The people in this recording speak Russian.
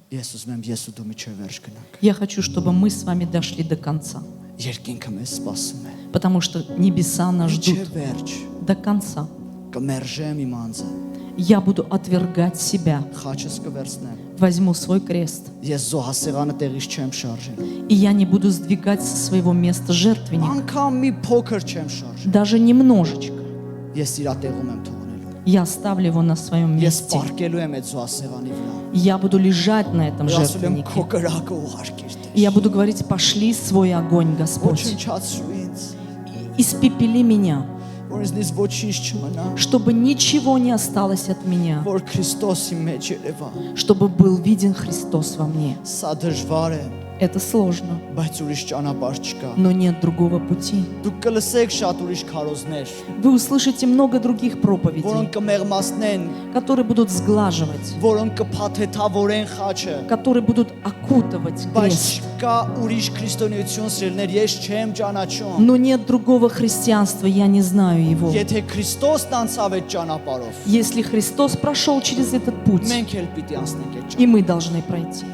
Ես ուզում եմ ես ու դու միջև վերջ գնանք։ Я хочу, чтобы мы с вами дошли до конца. Երկինքը մեզ սպասում է։ Потому что небеса нас ждут Միջև վերջ до конца. կմերժեմ իմ անձը, Я буду отвергать себя, խաչս կվերցնեմ։ возьму свой крест. Ես զոհասեղանը տեղից չեմ շարժել։ И я не буду сдвигать со своего места жертвенник, Անկամ մի փոքր չեմ շարժել։ даже немножечко. Ես իր տեղում եմ թողնելու։ Я оставлю его на своем Ես месте. պարկելու եմ այդ զոհասեղանի վրա։ Я буду лежать на этом Ասում եմ քո жертвеннике. կրակը ուղարկիր։ И я буду говорить: пошли свой огонь, Господь. Ոչնչացրու ինձ, Испепели меня, որ ինձ ոչինչ չմնա, чтобы ничего не осталось от меня, որ Քրիստոսի մեջ երևա։ чтобы был виден Христос во мне. Սա դժվար է, Это сложно, բայց ուրիշ ճանապարհ չկա։ но нет другого пути. Դուք կլսեք շատ ուրիշ քարոզներ, Вы услышите много других проповедей, որոնք կմեղմացնեն, которые будут сглаживать, որոնք կփաթեթավորեն խաչը, которые будут окутывать բայց крест. չկա ուրիշ քրիստոնեություն սիրելներ, ես չեմ ճանաչում։ Но нет другого христианства, я не знаю его. Եթե Քրիստոսն անցավ այդ ճանապարհով, Если Христос прошел через этот путь, մենք էլ պիտի անցնենք այդ и мы должны пройти.